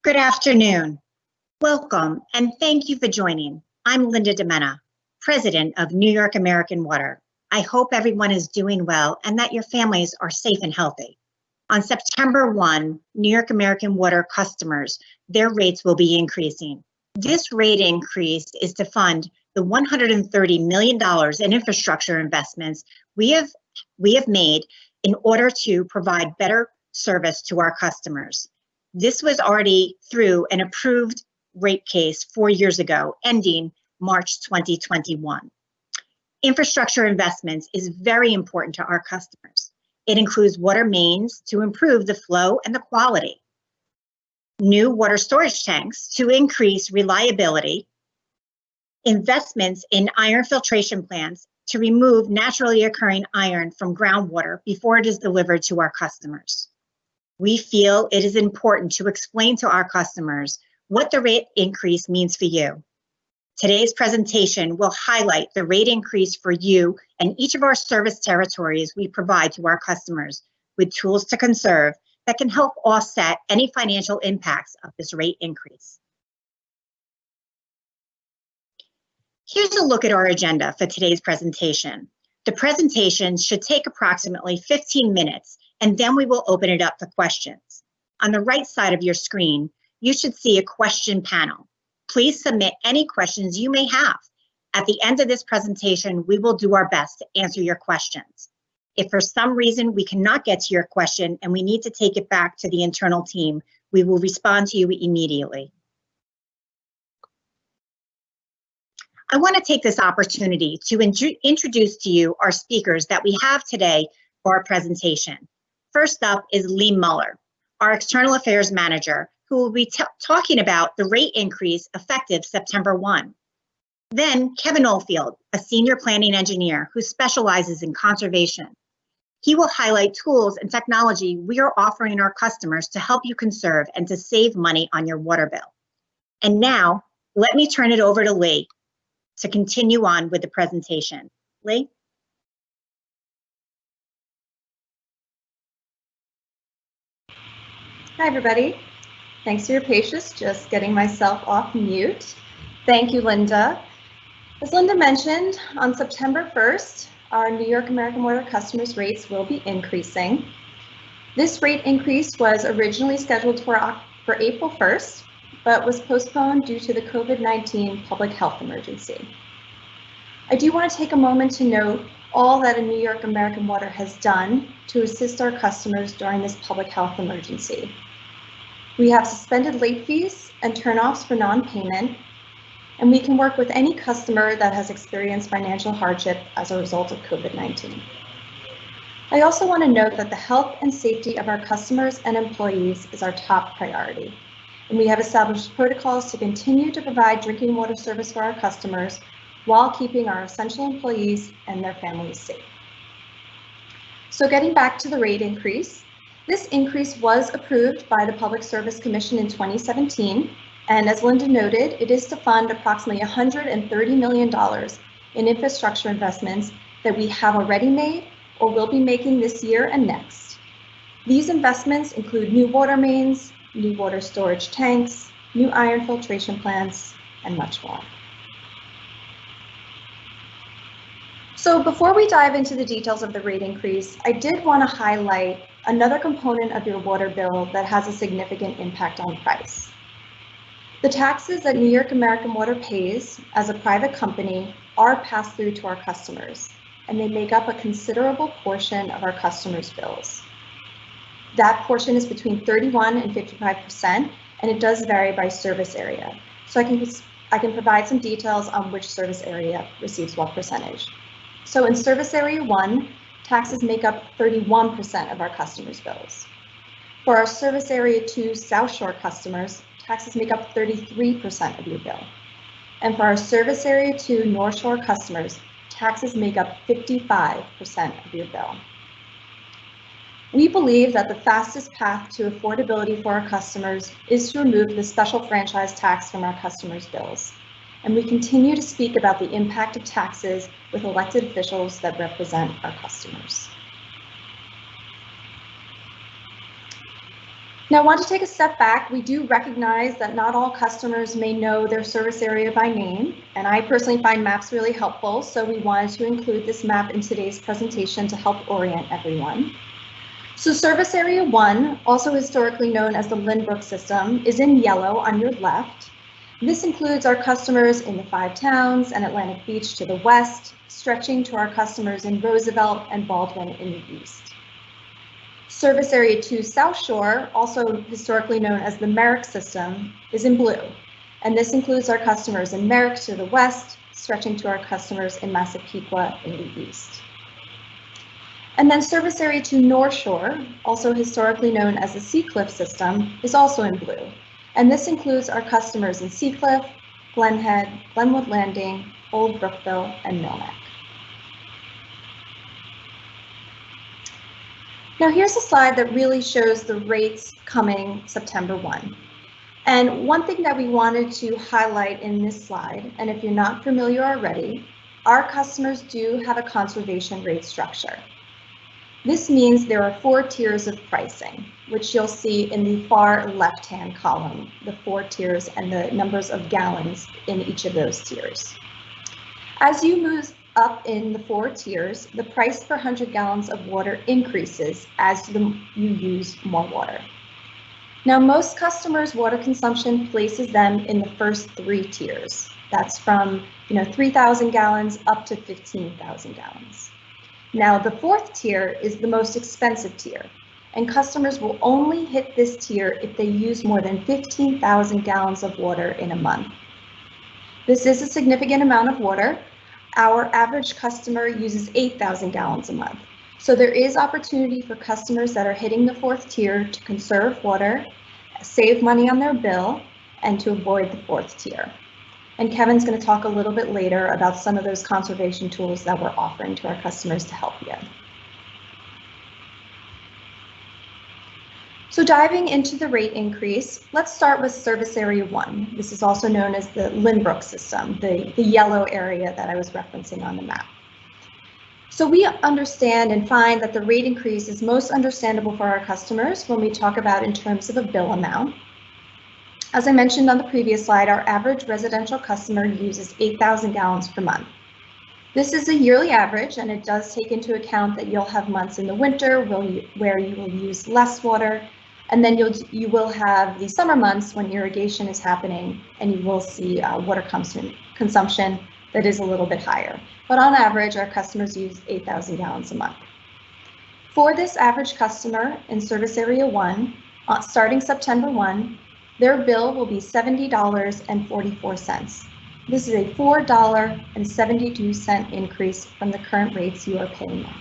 Good afternoon. Welcome and thank you for joining. I'm Linda DeMena, President of New York American Water. I hope everyone is doing well and that your families are safe and healthy. On September 1, New York American Water customers, their rates will be increasing. This rate increase is to fund the $130 million in infrastructure investments we have made in order to provide better service to our customers. This was already through an approved rate case 4 years ago, ending March 2021. Infrastructure investments is very important to our customers. It includes water mains to improve the flow and the quality, new water storage tanks to increase reliability, investments in iron filtration plants to remove naturally occurring iron from groundwater before it is delivered to our customers. We feel it is important to explain to our customers what the rate increase means for you. Today's presentation will highlight the rate increase for you and each of our service territories we provide to our customers with tools to conserve that can help offset any financial impacts of this rate increase. Here's a look at our agenda for today's presentation. The presentation should take approximately 15 minutes, and then we will open it up for questions. On the right side of your screen, you should see a question panel. Please submit any questions you may have. At the end of this presentation, we will do our best to answer your questions. If for some reason we cannot get to your question and we need to take it back to the internal team, we will respond to you immediately. I want to take this opportunity to introduce to you our speakers that we have today for our presentation. First up is Lee Muller, our External Affairs Manager, who will be talking about the rate increase effective September 1. Then Kevin Oldfield, a Senior Planning Engineer who specializes in conservation. He will highlight tools and technology we are offering our customers to help you conserve and to save money on your water bill. And now, let me turn it over to Lee to continue on with the presentation. Lee? Hi, everybody. Thanks for your patience, just getting myself off mute. Thank you, Linda. As Linda mentioned, on September 1st, our New York American Water customers' rates will be increasing. This rate increase was originally scheduled for April 1st, but was postponed due to the COVID-19 public health emergency. I do want to take a moment to note all that New York American Water has done to assist our customers during this public health emergency. We have suspended late fees and turnoffs for non-payment, and we can work with any customer that has experienced financial hardship as a result of COVID-19. I also want to note that the health and safety of our customers and employees is our top priority, and we have established protocols to continue to provide drinking water service for our customers while keeping our essential employees and their families safe. So getting back to the rate increase, this increase was approved by the Public Service Commission in 2017, and as Linda noted, it is to fund approximately $130 million in infrastructure investments that we have already made or will be making this year and next. These investments include new water mains, new water storage tanks, new iron filtration plants, and much more. So before we dive into the details of the rate increase, I did want to highlight another component of your water bill that has a significant impact on price. The taxes that New York American Water pays as a private company are passed through to our customers, and they make up a considerable portion of our customers' bills. That portion is between 31 and 55%, and it does vary by service area. So I can provide some details on which service area receives what percentage. So in Service Area 1, taxes make up 31% of our customers' bills. For our Service Area 2 South Shore customers, taxes make up 33% of your bill. And for our Service Area 2 North Shore customers, taxes make up 55% of your bill. We believe that the fastest path to affordability for our customers is to remove the special franchise tax from our customers' bills. And we continue to speak about the impact of taxes with elected officials that represent our customers. Now, I want to take a step back. We do recognize that not all customers may know their service area by name, and I personally find maps really helpful, so we wanted to include this map in today's presentation to help orient everyone. So Service Area 1, also historically known as the Lynbrook system, is in yellow on your left. This includes our customers in the 5 towns and Atlantic Beach to the west, stretching to our customers in Roosevelt and Baldwin in the east. Service Area 2 South Shore, also historically known as the Merrick system, is in blue, and this includes our customers in Merrick to the west, stretching to our customers in Massapequa in the east. And then Service Area 2 North Shore, also historically known as the Seacliff system, is also in blue, and this includes our customers in Seacliff, Glenhead, Glenwood Landing, Old Brookville, and Millneck. Now here's a slide that really shows the rates coming September 1. And one thing that we wanted to highlight in this slide, and if you're not familiar already, our customers do have a conservation rate structure. This means there are 4 tiers of pricing, which you'll see in the far left-hand column, the 4 tiers and the numbers of gallons in each of those tiers. As you move up in the 4 tiers, the price per 100 gallons of water increases as you use more water. Now, most customers' water consumption places them in the first 3 tiers. That's from 3,000 gallons up to 15,000 gallons. Now, the 4th tier is the most expensive tier, and customers will only hit this tier if they use more than 15,000 gallons of water in a month. This is a significant amount of water. Our average customer uses 8,000 gallons a month. So there is opportunity for customers that are hitting the 4th tier to conserve water, save money on their bill, and to avoid the 4th tier. And Kevin's going to talk a little bit later about some of those conservation tools that we're offering to our customers to help you. So diving into the rate increase, let's start with Service Area 1. This is also known as the Lynbrook system, the yellow area that I was referencing on the map. So we understand and find that the rate increase is most understandable for our customers when we talk about in terms of a bill amount. As I mentioned on the previous slide, our average residential customer uses 8,000 gallons per month. This is a yearly average, and it does take into account that you'll have months in the winter where you will use less water, and then you will have the summer months when irrigation is happening, and you will see water consumption that is a little bit higher. But on average, our customers use 8,000 gallons a month. For this average customer in Service Area 1, starting September 1, their bill will be $70.44. This is a $4.72 increase from the current rates you are paying now.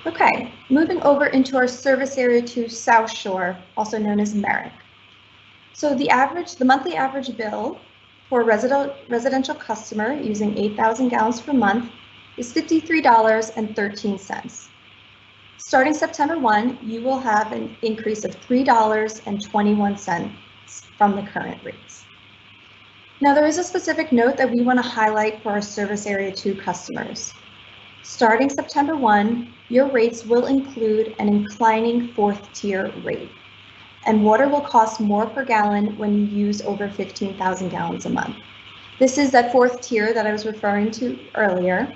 Okay, moving over into our Service Area 2 South Shore, also known as Merrick. So the monthly average bill for a residential customer using 8,000 gallons per month is $53.13. Starting September 1, you will have an increase of $3.21 from the current rates. Now, there is a specific note that we want to highlight for our Service Area 2 customers. Starting September 1, your rates will include an inclining 4th tier rate, and water will cost more per gallon when you use over 15,000 gallons a month. This is that 4th tier that I was referring to earlier.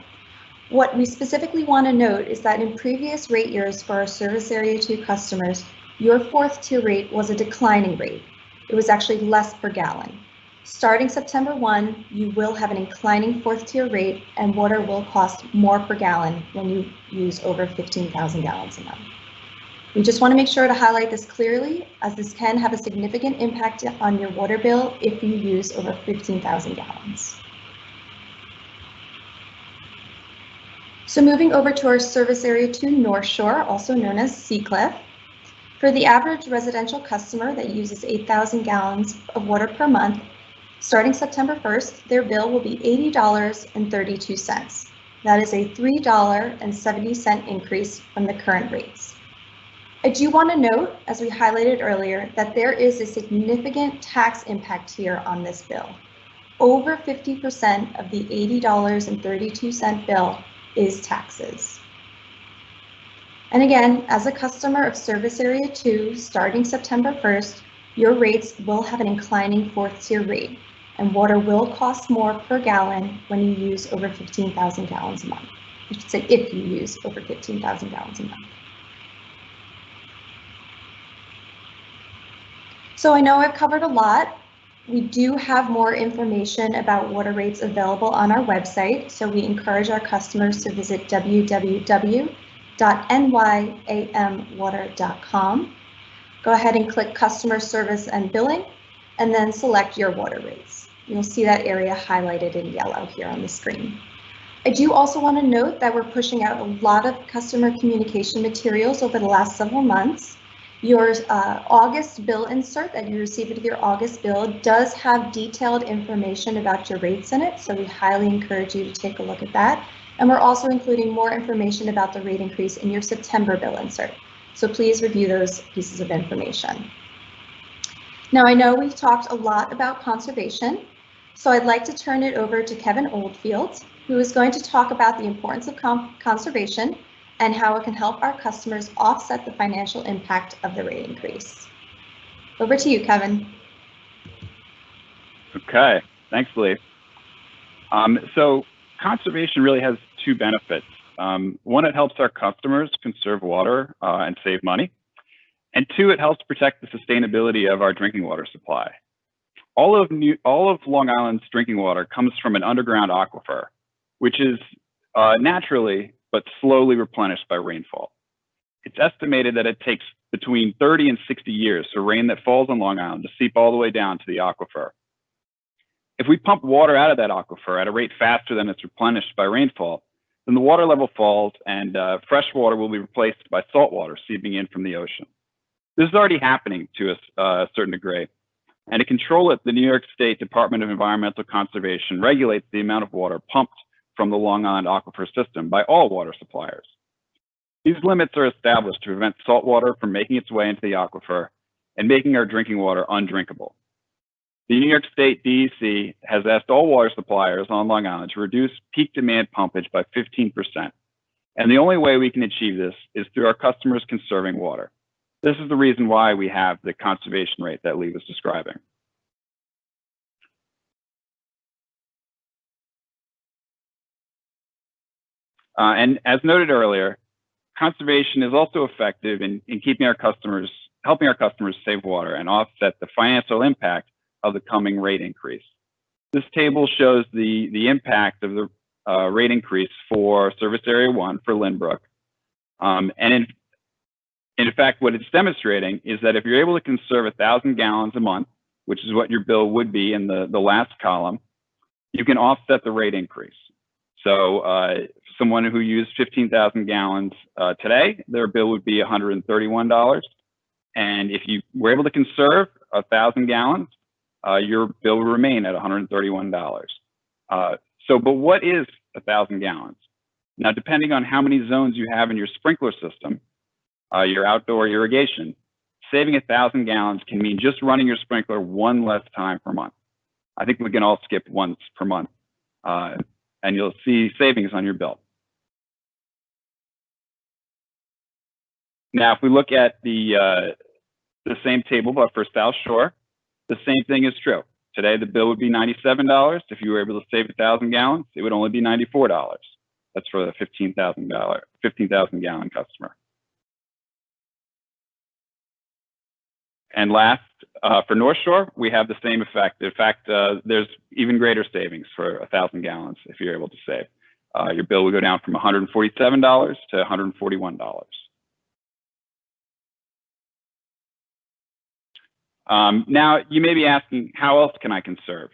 What we specifically want to note is that in previous rate years for our Service Area 2 customers, your 4th tier rate was a declining rate. It was actually less per gallon. Starting September 1, you will have an inclining 4th tier rate, and water will cost more per gallon when you use over 15,000 gallons a month. We just want to make sure to highlight this clearly, as this can have a significant impact on your water bill if you use over 15,000 gallons. So moving over to our Service Area 2 North Shore, also known as Seacliff. For the average residential customer that uses 8,000 gallons of water per month, starting September 1st, their bill will be $80.32. That is a $3.70 increase from the current rates. I do want to note, as we highlighted earlier, that there is a significant tax impact here on this bill. Over 50% of the $80.32 bill is taxes. And again, as a customer of Service Area 2, starting September 1st, your rates will have an inclining fourth tier rate, and water will cost more per gallon when you use over 15,000 gallons a month. I should say if you use over 15,000 gallons a month. So I know I've covered a lot. We do have more information about water rates available on our website, so we encourage our customers to visit www.nyamwater.com. Go ahead and click Customer Service and Billing, and then select your water rates. You'll see that area highlighted in yellow here on the screen. I do also want to note that we're pushing out a lot of customer communication materials over the last several months. Your August bill insert that you received with your August bill does have detailed information about your rates in it, so we highly encourage you to take a look at that. And we're also including more information about the rate increase in your September bill insert. So please review those pieces of information. Now, I know we've talked a lot about conservation, so I'd like to turn it over to Kevin Oldfield, who is going to talk about the importance of conservation and how it can help our customers offset the financial impact of the rate increase. Over to you, Kevin. Okay, thanks, Lee. So conservation really has two benefits. One, it helps our customers conserve water and save money. And two, it helps protect the sustainability of our drinking water supply. All of Long Island's drinking water comes from an underground aquifer, which is naturally but slowly replenished by rainfall. It's estimated that it takes between 30 and 60 years for rain that falls on Long Island to seep all the way down to the aquifer. If we pump water out of that aquifer at a rate faster than it's replenished by rainfall, then the water level falls and fresh water will be replaced by salt water seeping in from the ocean. This is already happening to a certain degree. And to control it, the New York State Department of Environmental Conservation regulates the amount of water pumped from the Long Island aquifer system by all water suppliers. These limits are established to prevent salt water from making its way into the aquifer and making our drinking water undrinkable. The New York State DEC has asked all water suppliers on Long Island to reduce peak demand pumpage by 15%. And the only way we can achieve this is through our customers conserving water. This is the reason why we have the conservation rate that Lee was describing. And as noted earlier, conservation is also effective in helping our customers save water and offset the financial impact of the coming rate increase. This table shows the impact of the rate increase for Service Area 1 for Lynbrook. And in fact, what it's demonstrating is that if you're able to conserve 1,000 gallons a month, which is what your bill would be in the last column, you can offset the rate increase. So someone who used 15,000 gallons today, their bill would be $131. And if you were able to conserve 1,000 gallons, your bill will remain at $131. But what is 1,000 gallons? Now, depending on how many zones you have in your sprinkler system, your outdoor irrigation, saving 1,000 gallons can mean just running your sprinkler one less time per month. I think we can all skip once per month, and you'll see savings on your bill. Now, if we look at the same table, but for South Shore, the same thing is true. Today, the bill would be $97. If you were able to save 1,000 gallons, it would only be $94. That's for the 15,000 gallon customer. And last, for North Shore, we have the same effect. In fact, there's even greater savings for 1,000 gallons if you're able to save. Your bill would go down from $147 to $141. Now, you may be asking, how else can I conserve?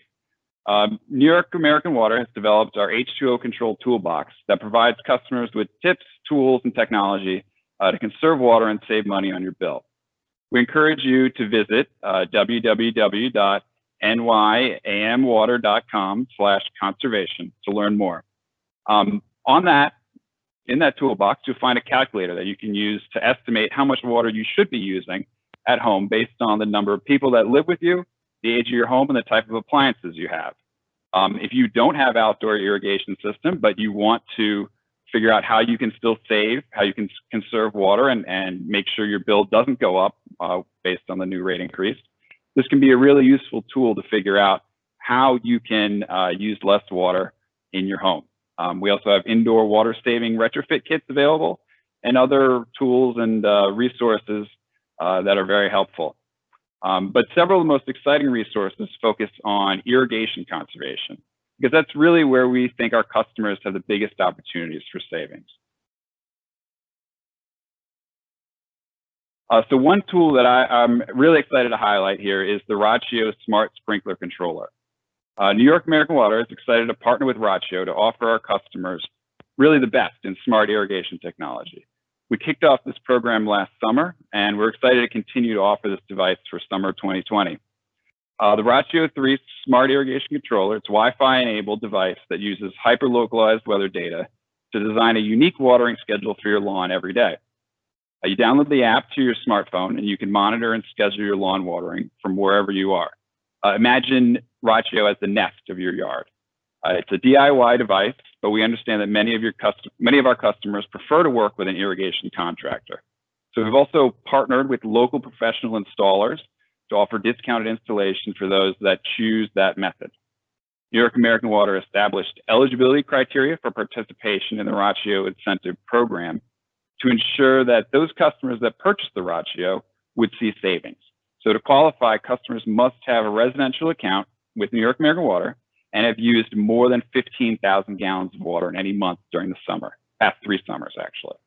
New York American Water has developed our H2o Control Toolbox that provides customers with tips, tools, and technology to conserve water and save money on your bill. We encourage you to visit www.nyamwater.com/conservation to learn more. In that toolbox, you'll find a calculator that you can use to estimate how much water you should be using at home based on the number of people that live with you, the age of your home, and the type of appliances you have. If you don't have outdoor irrigation system, but you want to figure out how you can still save, how you can conserve water and make sure your bill doesn't go up based on the new rate increase. This can be a really useful tool to figure out how you can use less water in your home. We also have indoor water saving retrofit kits available and other tools and resources that are very helpful. But several of the most exciting resources focus on irrigation conservation, because that's really where we think our customers have the biggest opportunities for savings. So one tool that I'm really excited to highlight here is the Rochio Smart Sprinkler Controller. New York American Water is excited to partner with Rochio to offer our customers really the best in smart irrigation technology. We kicked off this program last summer, and we're excited to continue to offer this device for summer 2020. The Rochio 3 Smart Irrigation Controller, it's a Wi-Fi enabled device that uses hyper-localized weather data to design a unique watering schedule for your lawn every day. You download the app to your smartphone and you can monitor and schedule your lawn watering from wherever you are. Imagine Rochio as the Nest of your yard. It's a DIY device, but we understand that many of our customers prefer to work with an irrigation contractor. So we've also partnered with local professional installers to offer discounted installation for those that choose that method. New York American Water established eligibility criteria for participation in the Rochio incentive program to ensure that those customers that purchase the Rochio would see savings. So to qualify, customers must have a residential account with New York American Water and have used more than 15,000 gallons of water in any month during the summer, past 3 summers actually.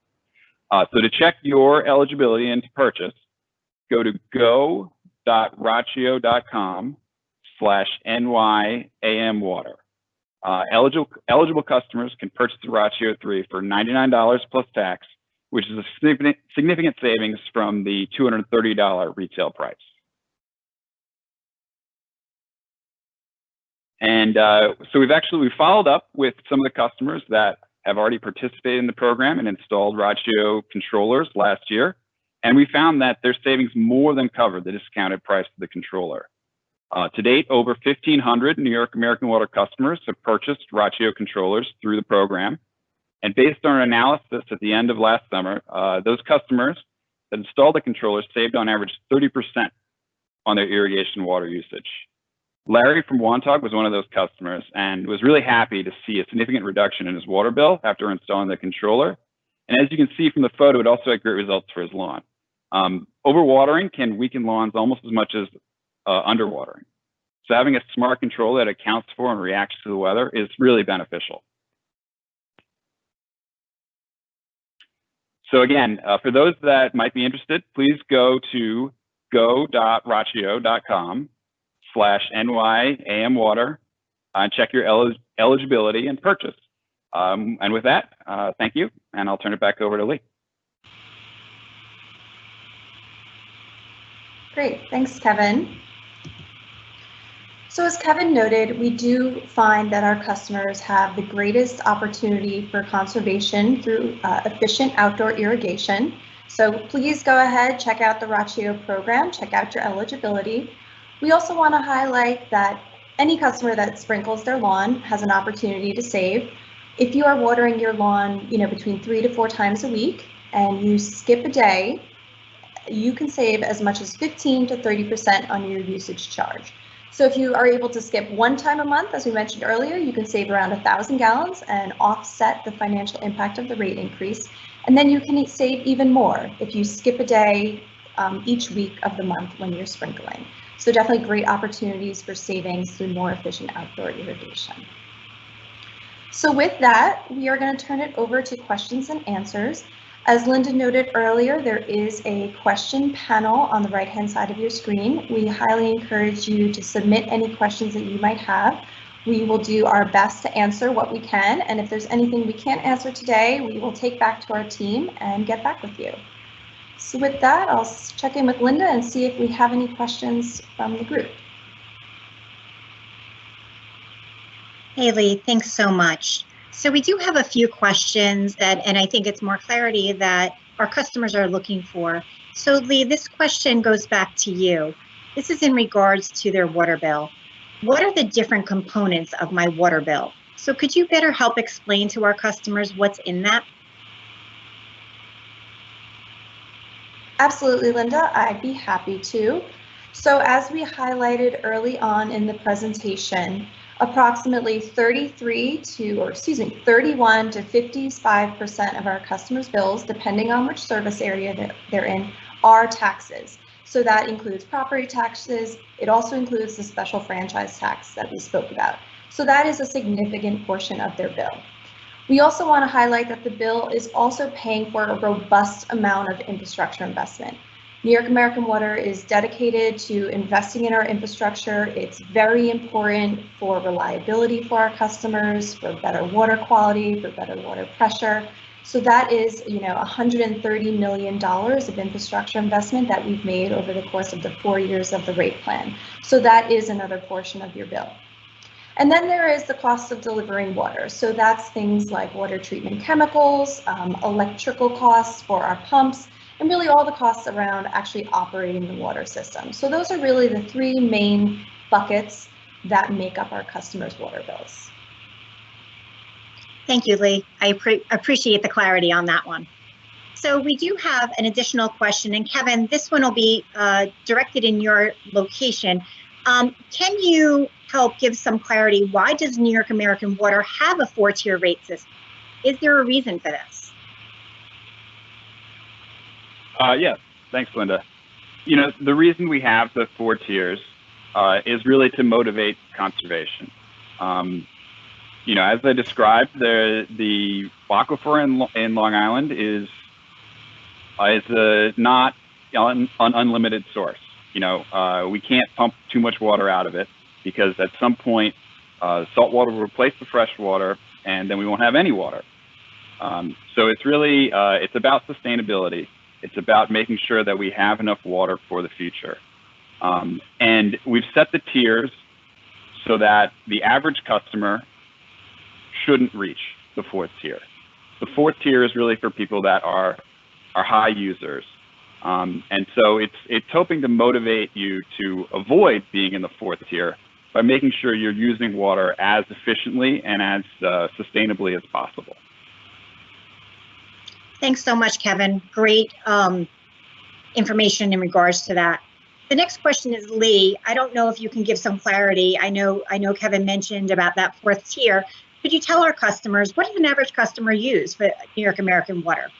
So to check your eligibility and to purchase, go to go.rochio.com/NYAMwater. Eligible customers can purchase the Rochio 3 for $99 plus tax, which is a significant savings from the $230 retail price. And so we followed up with some of the customers that have already participated in the program and installed Rochio controllers last year. And we found that their savings more than covered the discounted price of the controller. To date, over 1,500 New York American Water customers have purchased Rochio controllers through the program. And based on our analysis at the end of last summer, those customers that installed the controllers saved on average 30% on their irrigation water usage. Larry from Wantagh was one of those customers and was really happy to see a significant reduction in his water bill after installing the controller. And as you can see from the photo, it also had great results for his lawn. Overwatering can weaken lawns almost as much as underwatering. So having a smart controller that accounts for and reacts to the weather is really beneficial. So again, for those that might be interested, please go to go.rochio.com/NYAMwater and check your eligibility and purchase. And with that, thank you, and I'll turn it back over to Lee. Great, thanks, Kevin. So as Kevin noted, we do find that our customers have the greatest opportunity for conservation through efficient outdoor irrigation. So please go ahead, check out the Rochio program, check out your eligibility. We also want to highlight that any customer that sprinkles their lawn has an opportunity to save. If you are watering your lawn, between 3 to 4 times a week and you skip a day, you can save as much as 15 to 30% on your usage charge. So if you are able to skip 1 time a month, as we mentioned earlier, you can save around 1,000 gallons and offset the financial impact of the rate increase. And then you can save even more if you skip a day each week of the month when you're sprinkling. So definitely great opportunities for savings through more efficient outdoor irrigation. So with that, we are going to turn it over to questions and answers. As Linda noted earlier, there is a question panel on the right-hand side of your screen. We highly encourage you to submit any questions that you might have. We will do our best to answer what we can, and if there's anything we can't answer today, we will take back to our team and get back with you. So with that, I'll check in with Linda and see if we have any questions from the group. Hey Lee, thanks so much. So we do have a few questions and I think it's more clarity that our customers are looking for. So Lee, this question goes back to you. This is in regards to their water bill. What are the different components of my water bill? So could you better help explain to our customers what's in that? Absolutely, Linda, I'd be happy to. So as we highlighted early on in the presentation, approximately 31 to 55% of our customers' bills, depending on which service area that they're in, are taxes. So that includes property taxes. It also includes the special franchise tax that we spoke about. So that is a significant portion of their bill. We also want to highlight that the bill is also paying for a robust amount of infrastructure investment. New York American Water is dedicated to investing in our infrastructure. It's very important for reliability for our customers, for better water quality, for better water pressure. So that is, $130 million of infrastructure investment that we've made over the course of the 4 years of the rate plan. So that is another portion of your bill. And then there is the cost of delivering water. So that's things like water treatment chemicals, electrical costs for our pumps, and really all the costs around actually operating the water system. So those are really the three main buckets that make up our customers' water bills. Thank you, Lee. I appreciate the clarity on that one. So we do have an additional question, and Kevin, this one will be directed in your location. Can you help give some clarity? Why does New York American Water have a 4-tier rate system? Is there a reason for this? Yes, thanks, Linda. The reason we have the 4 tiers is really to motivate conservation. As I described, the aquifer in Long Island is not an unlimited source. We can't pump too much water out of it because at some point salt water will replace the fresh water and then we won't have any water. So it's really, it's about sustainability. It's about making sure that we have enough water for the future. And we've set the tiers so that the average customer shouldn't reach the 4th tier. The 4th tier is really for people that are high users. And so it's hoping to motivate you to avoid being in the 4th tier by making sure you're using water as efficiently and as sustainably as possible. Thanks so much, Kevin. Great information in regards to that. The next question is Lee. I don't know if you can give some clarity. I know Kevin mentioned about that 4th tier. Could you tell our customers, what does an average customer use for New York American Water?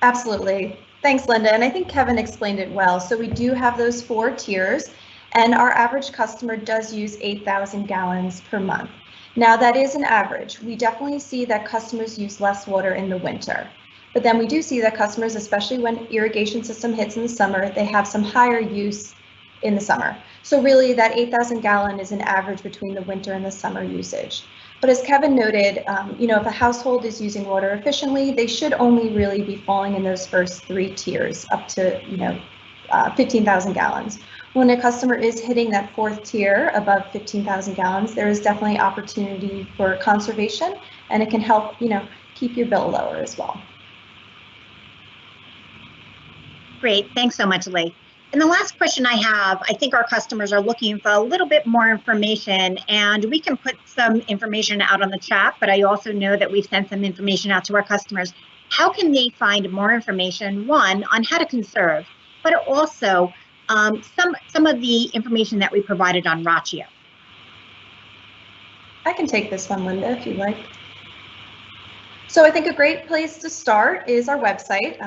Absolutely. Thanks, Linda. And I think Kevin explained it well. So we do have those 4 tiers, and our average customer does use 8,000 gallons per month. Now that is an average. We definitely see that customers use less water in the winter, but then we do see that customers, especially when irrigation system hits in the summer, they have some higher use in the summer. So really that 8,000 gallon is an average between the winter and the summer usage. But as Kevin noted, if a household is using water efficiently, they should only really be falling in those first 3 tiers up to 15,000 gallons. When a customer is hitting that 4th tier above 15,000 gallons, there is definitely opportunity for conservation, and it can help, keep your bill lower as well. Great, thanks so much, Lee. And the last question I have, I think our customers are looking for a little bit more information, and we can put some information out on the chat, but I also know that we've sent some information out to our customers. How can they find more information, one, on how to conserve, but also some of the information that we provided on Rochio? I can take this one, Linda, if you'd like. So I think a great place to start is our website.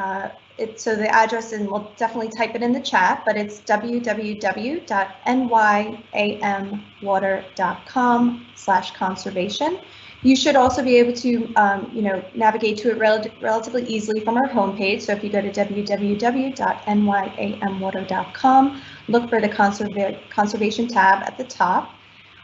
So the address, and we'll definitely type it in the chat, but it's www.nyamwater.com/conservation. You should also be able to, navigate to it relatively easily from our homepage. So if you go to www.nyamwater.com, look for the conservation tab at the top.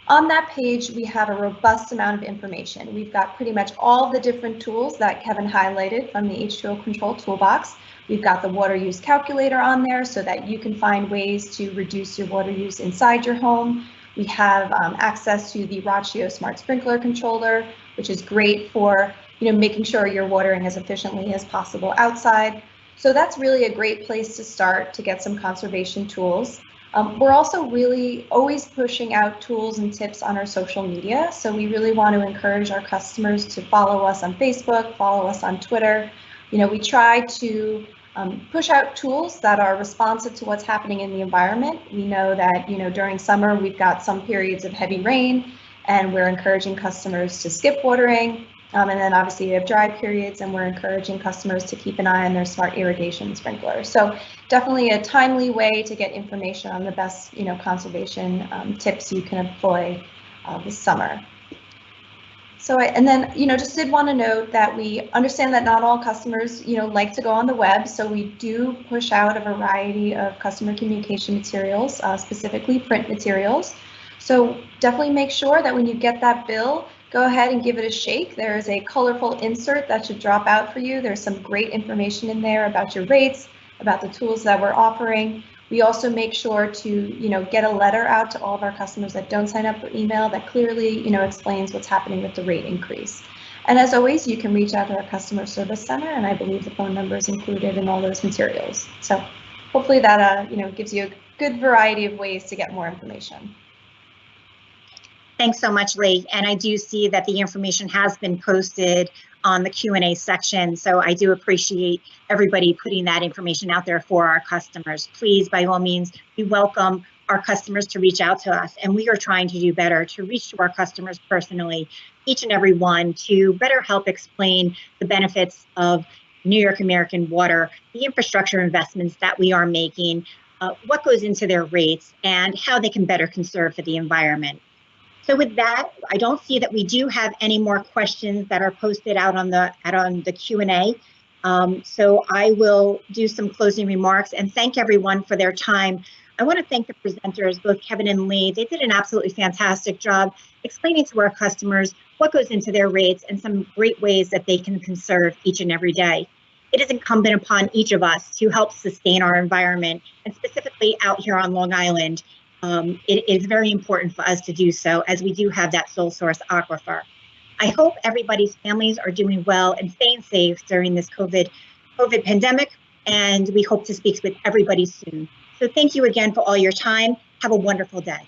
On that page, we have a robust amount of information. We've got pretty much all the different tools that Kevin highlighted from the H2o Control Toolbox. We've got the water use calculator on there so that you can find ways to reduce your water use inside your home. We have access to the Rochio Smart Sprinkler Controller, which is great for making sure you're watering as efficiently as possible outside. So that's really a great place to start to get some conservation tools. We're also really always pushing out tools and tips on our social media. So we really want to encourage our customers to follow us on Facebook, follow us on Twitter. We try to push out tools that are responsive to what's happening in the environment. We know that, during summer, we've got some periods of heavy rain, and we're encouraging customers to skip watering. And then obviously we have dry periods, and we're encouraging customers to keep an eye on their smart irrigation sprinklers. So definitely a timely way to get information on the best, conservation tips you can employ this summer. So, and then, just did want to note that we understand that not all customers, like to go on the web. So we do push out a variety of customer communication materials, specifically print materials. So definitely make sure that when you get that bill, go ahead and give it a shake. There is a colorful insert that should drop out for you. There's some great information in there about your rates, about the tools that we're offering. We also make sure to, get a letter out to all of our customers that don't sign up for email that clearly, explains what's happening with the rate increase. And as always, you can reach out to our customer service center, and I believe the phone number is included in all those materials. So hopefully that, gives you a good variety of ways to get more information. Thanks so much, Lee. And I do see that the information has been posted on the Q&A section. So I do appreciate everybody putting that information out there for our customers. Please, by all means, we welcome our customers to reach out to us. And we are trying to do better to reach to our customers personally, each and every one, to better help explain the benefits of New York American Water, the infrastructure investments that we are making, what goes into their rates, and how they can better conserve for the environment. So with that, I don't see that we do have any more questions that are posted out on the Q&A. So I will do some closing remarks and thank everyone for their time. I want to thank the presenters, both Kevin and Lee. They did an absolutely fantastic job explaining to our customers what goes into their rates and some great ways that they can conserve each and every day. It is incumbent upon each of us to help sustain our environment, and specifically out here on Long Island. It is very important for us to do so, as we do have that sole source aquifer. I hope everybody's families are doing well and staying safe during this COVID pandemic, and we hope to speak with everybody soon. So thank you again for all your time. Have a wonderful day.